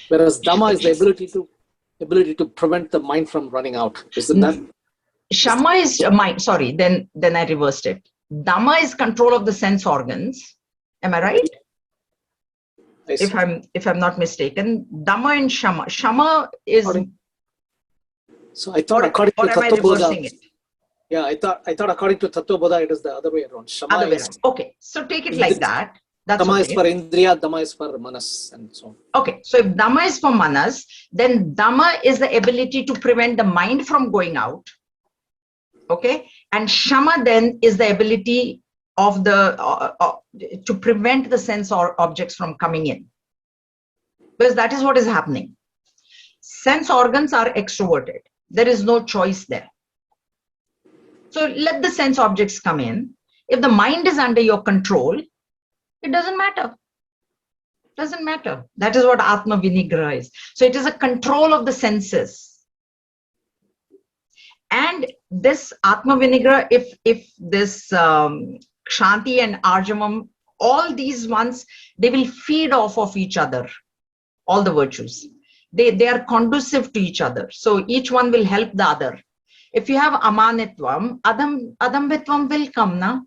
whereas Dhamma is the ability to prevent the mind from running out. Isn't that? Shama is mind. Sorry, then I reversed it. Dhamma is control of the sense organs. Am I right? If I'm not mistaken, Dhamma and Shama. Shama is. So I thought according to Tattva Bodha. Yeah, I thought according to Tattva Bodha it is the other way around. Shama other way around. Okay, so take it like that. That's Dhamma okay. is for Indriya, Dhamma is for Manas, and so on. Okay, so if Dhamma is for Manas, then Dhamma is the ability to prevent the mind from going out. Okay, and Shama then is the ability of the to prevent the sense or objects from coming in, because that is what is happening. Sense organs are extroverted. There is no choice there. So let the sense objects come in. If the mind is under your control, it doesn't matter. Doesn't matter. That is what Atma Vinigraha is. So it is a control of the senses. And this Atma Vinigraha, if this Kshanti and Arjamam, all these ones, they will feed off of each other, all the virtues. They are conducive to each other. So each one will help the other. If you have Amanitvam, Adambitvam will come, na?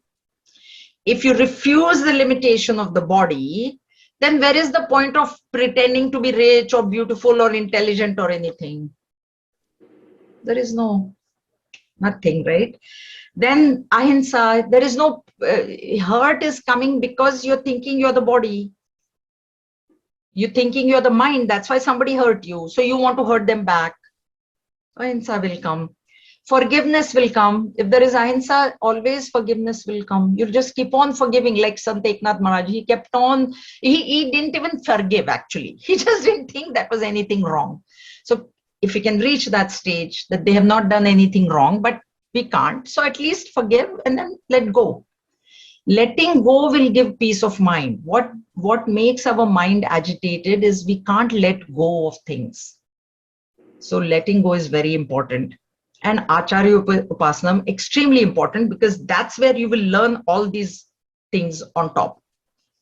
If you refuse the limitation of the body, then where is the point of pretending to be rich or beautiful or intelligent or anything? There is nothing, right? Then ahimsa, there is no hurt is coming because you're thinking you're the body. You're thinking you're the mind. That's why somebody hurt you. So you want to hurt them back. Ahimsa will come. Forgiveness will come. If there is ahimsa, always forgiveness will come. You just keep on forgiving, like Sant Eknath Maharaj. He kept on, he didn't even forgive actually. He just didn't think that was anything wrong. So if we can reach that stage that they have not done anything wrong, but we can't. So at least forgive and then let go. Letting go will give peace of mind. What makes our mind agitated is we can't let go of things. So letting go is very important. And Acharya Upasanam, extremely important, because that's where you will learn all these things on top.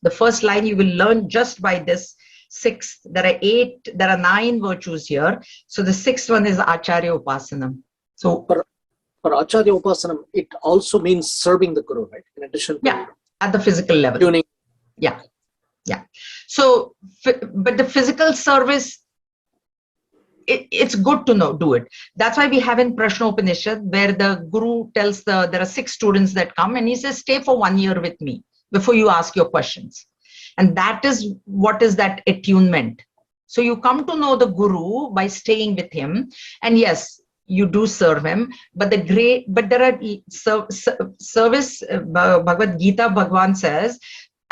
The first line you will learn just by this sixth. There are 9 virtues here. So the 6th one is Acharya Upasanam. So for Acharya Upasanam, it also means serving the Guru, right? In addition to at the physical level. Tuning. Yeah. So, but the physical service, it's good to do it. That's why we have in Prashna Upanishad, where the Guru tells there are 6 students that come and he says, stay for 1 year with me before you ask your questions. And that is what is that attunement. So you come to know the Guru by staying with him. And yes, you do serve him, but there are service. Bhagavad Gita, Bhagavan says,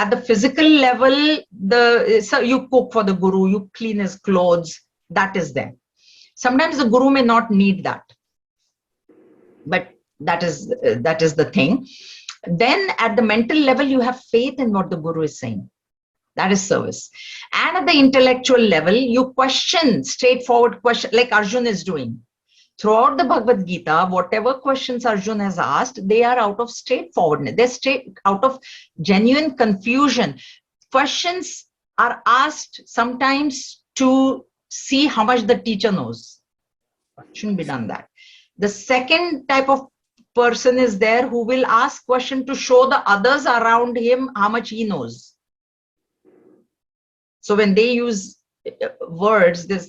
at the physical level, so you cook for the Guru, you clean his clothes, that is there. Sometimes the Guru may not need that, but that is the thing. Then at the mental level, you have faith in what the Guru is saying. That is service. And at the intellectual level, you question, straightforward question, like Arjun is doing. Throughout the Bhagavad Gita, whatever questions Arjun has asked, they are out of straightforwardness. They're straight out of genuine confusion. Questions are asked sometimes to see how much the teacher knows. Shouldn't be done that. The second type of person is there who will ask question to show the others around him how much he knows. So when they use words, there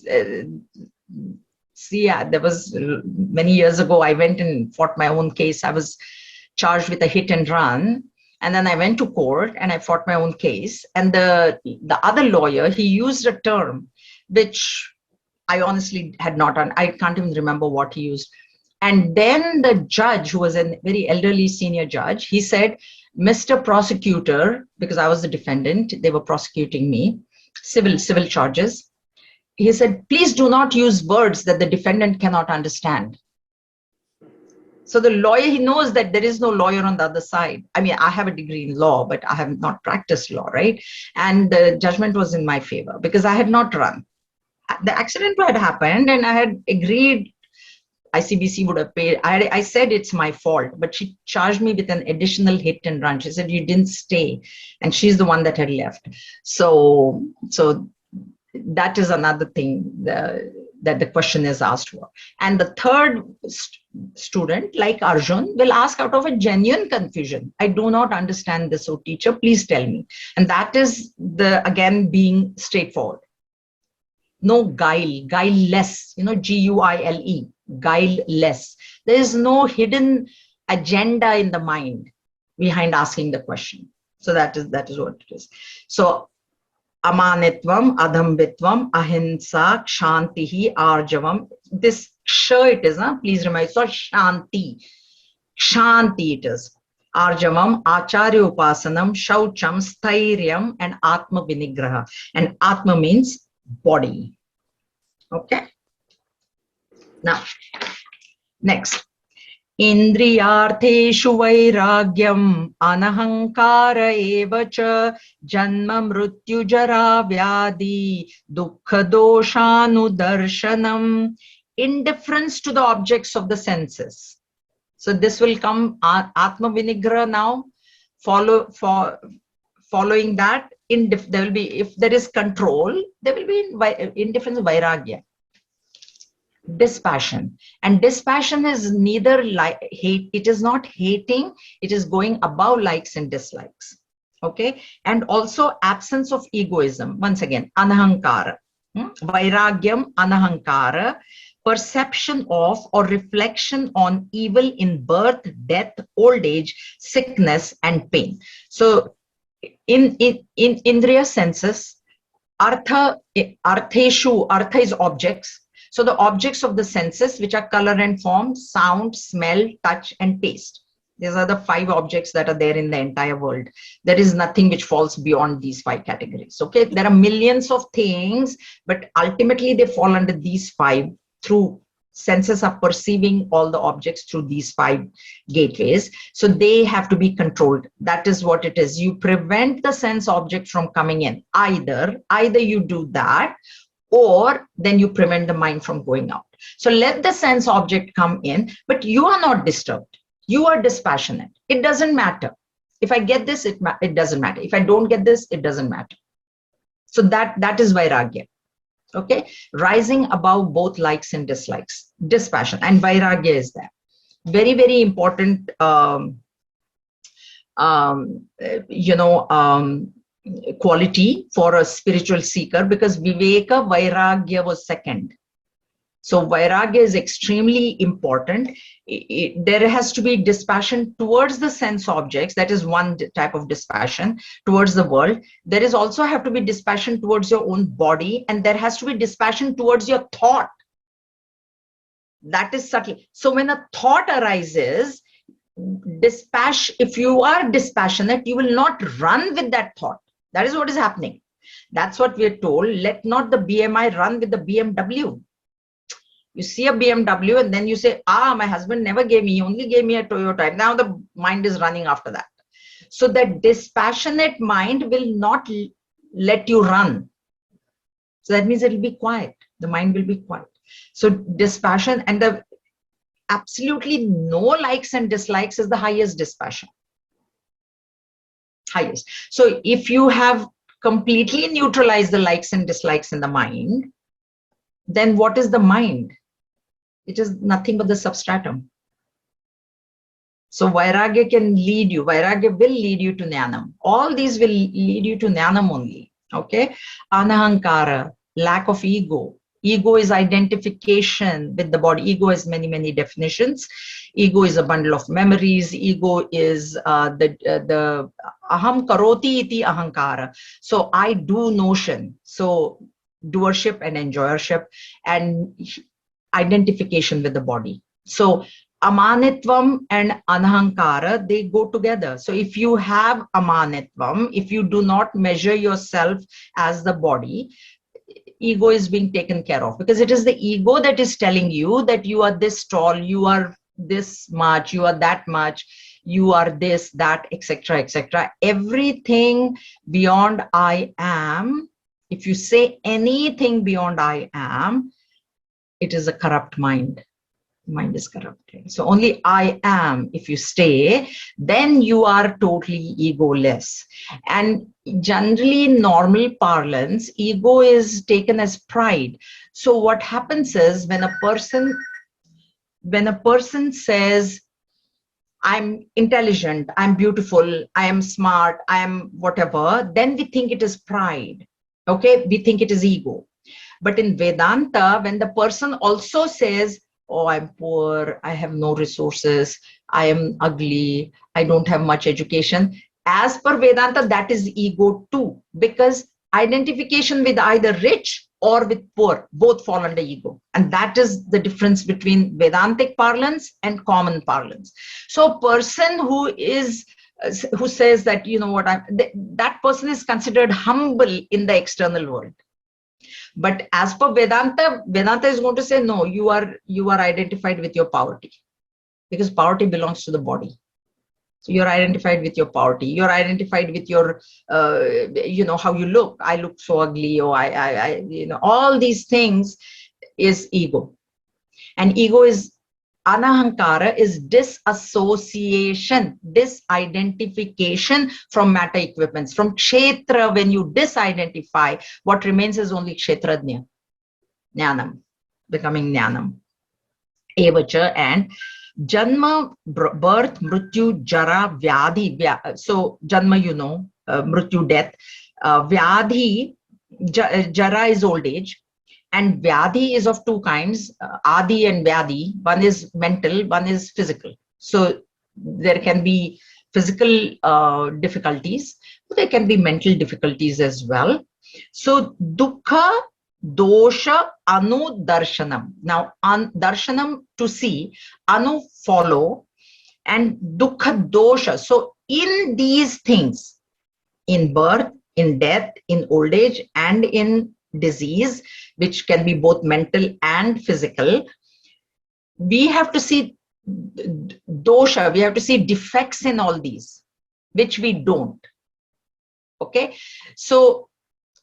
was many years ago, I went and fought my own case. I was charged with a hit and run. And then I went to court and I fought my own case. And the other lawyer, he used a term which I honestly had not, I can't even remember what he used. And then the judge, who was a very elderly senior judge, he said, Mr. Prosecutor, because I was the defendant, they were prosecuting me, civil charges. He said, please do not use words that the defendant cannot understand. So the lawyer, he knows that there is no lawyer on the other side. I mean, I have a degree in law, but I have not practiced law, right? And the judgment was in my favor because I had not run. The accident had happened and I had agreed ICBC would have paid. I said it's my fault, but she charged me with an additional hit and run. She said, you didn't stay. And she's the one that had left. So that is another thing that the question is asked for. And the third student, like Arjun, will ask out of a genuine confusion. I do not understand this, so teacher, please tell me. And that is again, being straightforward. No guileless, Guile, guileless. There is no hidden agenda in the mind behind asking the question. So that is what it is. So amanitvam, adhambitvam, ahimsa, kshantihi, arjavam. This ksha it is, please remember, so shanti. Shanti it is. Arjavam, acharya upasanam, shaucham, stairyam, and atma vinigraha. And atma means body. Okay. Now, next. Indriyartheshu vairagyam anahankara evacha janma mrityu jara vyadi dukkha doshanudarshanam. Indifference to the objects of the senses. So this will come atma vinigraha now. Following that, there will be, if there is control, there will be indifference, vairagya. Dispassion. And dispassion is neither hate, it is not hating, it is going above likes and dislikes. Okay. And also absence of egoism. Once again, anahankara. Vairagyam, anahankara. Perception of or reflection on evil in birth, death, old age, sickness, and pain. So in Indriya senses, artheshu, artha is objects. So the objects of the senses, which are color and form, sound, smell, touch, and taste. These are the 5 objects that are there in the entire world. There is nothing which falls beyond these 5 categories. Okay, there are millions of things, but ultimately they fall under these 5 through senses are perceiving all the objects through these 5 gateways. So they have to be controlled. That is what it is. You prevent the sense object from coming in. Either you do that, or then you prevent the mind from going out. So let the sense object come in, but you are not disturbed. You are dispassionate. It doesn't matter. If I get this, it doesn't matter. If I don't get this, it doesn't matter. So that is vairagya. Okay, rising above both likes and dislikes, dispassion, and vairagya is there. Very, very important, quality for a spiritual seeker, because viveka, vairagya was second. So vairagya is extremely important. There has to be dispassion towards the sense objects. That is one type of dispassion towards the world. There is also have to be dispassion towards your own body, and there has to be dispassion towards your thought. That is subtle. So when a thought arises, if you are dispassionate, you will not run with that thought. That is what is happening. That's what we are told. Let not the BMI run with the BMW. You see a BMW and then you say, my husband never gave me, he only gave me a Toyota. Now the mind is running after that. So that dispassionate mind will not let you run. So that means it will be quiet. The mind will be quiet. So dispassion, and the absolutely no likes and dislikes is the highest dispassion. Highest. So if you have completely neutralized the likes and dislikes in the mind, then what is the mind? It is nothing but the substratum. So vairagya can lead you. Vairagya will lead you to jnanam. All these will lead you to jnanam only. Okay. Anahankara, lack of ego. Ego is identification with the body. Ego has many, many definitions. Ego is a bundle of memories. Ego is the aham karoti iti ahankara. So I do notion. So doership and enjoyership and identification with the body. So amanitvam and anahankara, they go together. So if you have amanitvam, if you do not measure yourself as the body, ego is being taken care of, because it is the ego that is telling you that you are this tall, you are this much, you are that much, you are this, that, etc., etc. Everything beyond I am, if you say anything beyond I am, it is a corrupt mind. Mind is corrupted. So only I am, if you stay, then you are totally egoless. And generally in normal parlance, ego is taken as pride. So what happens is when a person says, I'm intelligent, I'm beautiful, I am smart, I am whatever, then we think it is pride. Okay, we think it is ego. But in Vedanta, when the person also says, oh, I'm poor, I have no resources, I am ugly, I don't have much education, as per Vedanta, that is ego too, because identification with either rich or with poor, both fall under ego. And that is the difference between Vedantic parlance and common parlance. So a person who says that, you know what, that person is considered humble in the external world. But as per Vedanta, Vedanta is going to say, no, you are identified with your poverty, because poverty belongs to the body. So you're identified with your poverty. You're identified with your, how you look. I look so ugly, or all these things is ego. And ego is, anahankara is disassociation, disidentification from matter equipments. From kshetra, when you disidentify, what remains is only kshetrajna, jnanam, becoming jnanam. Evacha, and janma, birth, mrityu, jara, vyadhi. So janma, mrityu, death. Vyadhi, jara is old age. And vyadhi is of two kinds, adi and vyadhi. One is mental, one is physical. So there can be physical difficulties, but there can be mental difficulties as well. So dukkha, dosha, anu, darshanam. Now, darshanam, to see, anu, follow, and dukkha, dosha. So in these things, in birth, in death, in old age, and in disease, which can be both mental and physical, we have to see dosha, we have to see defects in all these, which we don't. Okay, so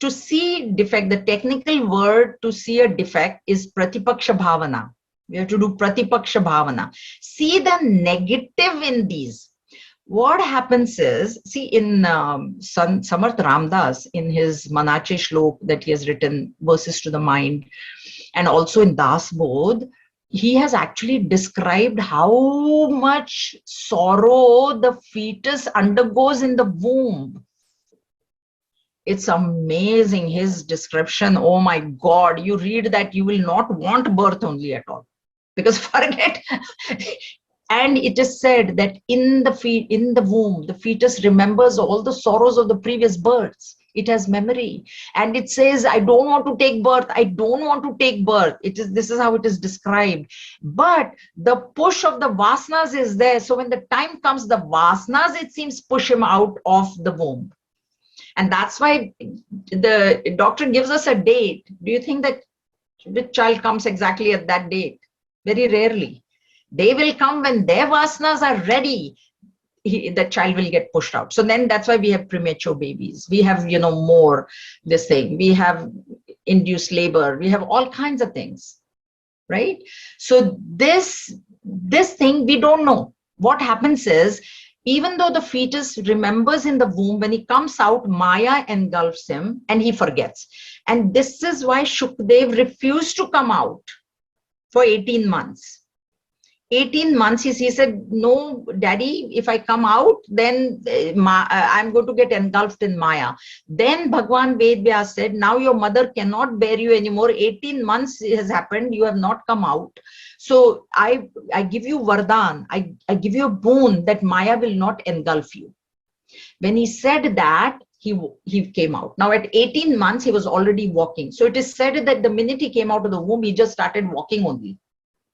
to see defect, the technical word to see a defect is pratipaksha bhavana. We have to do pratipaksha bhavana. See the negative in these. What happens is, see, in Samarth Ramdas, in his Manache Shlok that he has written, Verses to the Mind, and also in Das Bodh, he has actually described how much sorrow the fetus undergoes in the womb. It's amazing, his description. Oh my God, you read that, you will not want birth only at all, because forget. And it is said that in the womb, the fetus remembers all the sorrows of the previous births. It has memory, and it says, I don't want to take birth, I don't want to take birth. This is how it is described. But the push of the vasanas is there. So when the time comes, the vasanas, it seems, push him out of the womb. And that's why the doctor gives us a date. Do you think that the child comes exactly at that date? Very rarely. They will come when their vasanas are ready. The child will get pushed out. So then that's why we have premature babies. We have, more this thing. We have induced labor. We have all kinds of things, right? So this thing, we don't know. What happens is, even though the fetus remembers in the womb, when he comes out, Maya engulfs him and he forgets. And this is why Shukdev refused to come out for 18 months. 18 months, he said, no, daddy, if I come out, then I'm going to get engulfed in Maya. Then Bhagwan Vedvyas said, now your mother cannot bear you anymore. 18 months has happened, you have not come out. So I give you Vardhan, I give you a boon that Maya will not engulf you. When he said that, he came out. Now at 18 months, he was already walking. So it is said that the minute he came out of the womb, he just started walking only.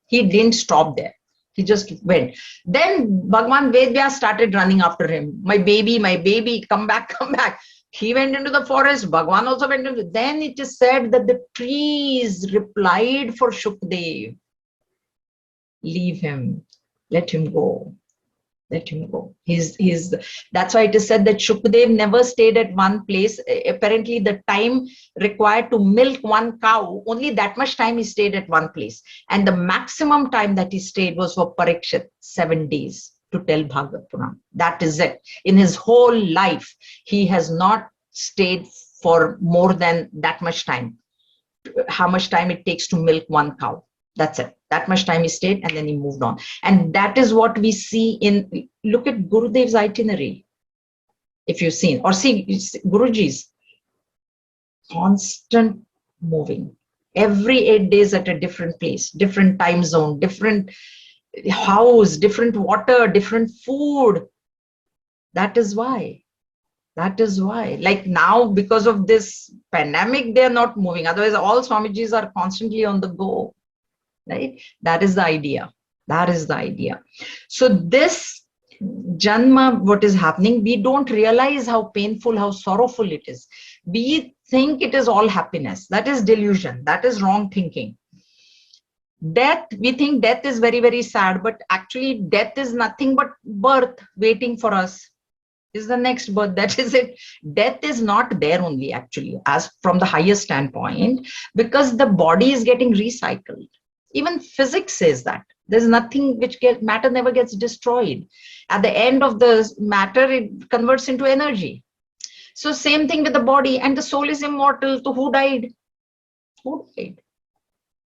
He didn't stop there. He just went. Then Bhagwan Vedvyas started running after him. My baby, come back, come back. He went into the forest. Bhagwan also went into. Then it is said that the trees replied for Shukdev. Leave him. Let him go. Let him go. That's why it is said that Shukdev never stayed at one place. Apparently, the time required to milk one cow, only that much time he stayed at one place. And the maximum time that he stayed was for Parikshit, 7 days to tell Bhagavad Puran. That is it. In his whole life, he has not stayed for more than that much time. How much time it takes to milk one cow. That's it. That much time he stayed and then he moved on. And that is what we see look at Gurudev's itinerary. If you've seen, or see Guruji's constant moving. Every 8 days at a different place, different time zone, different house, different water, different food. That is why. Like now, because of this pandemic, they're not moving. Otherwise, all Swamijis are constantly on the go. Right? That is the idea. So this Janma, what is happening, we don't realize how painful, how sorrowful it is. We think it is all happiness. That is delusion. That is wrong thinking. Death, we think death is very, very sad, but actually death is nothing but birth waiting for us. Is the next birth. That is it. Death is not there only, actually, as from the highest standpoint, because the body is getting recycled. Even physics says that there's nothing which matter never gets destroyed. At the end of the matter, it converts into energy. So same thing with the body, and the soul is immortal. So who died?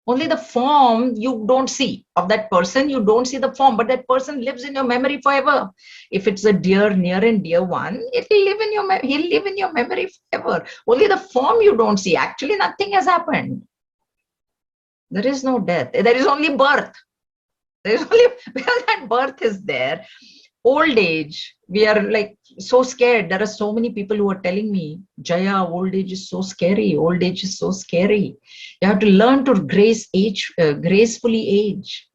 Only the form you don't see of that person. You don't see the form, but that person lives in your memory forever. If it's a dear, near and dear one, he'll live in your memory forever. Only the form you don't see. Actually, nothing has happened. There is no death. There is only birth. There is only, because that birth is there. Old age, we are like so scared. There are so many people who are telling me, Jaya, old age is so scary. Old age is so scary. You have to learn to gracefully age.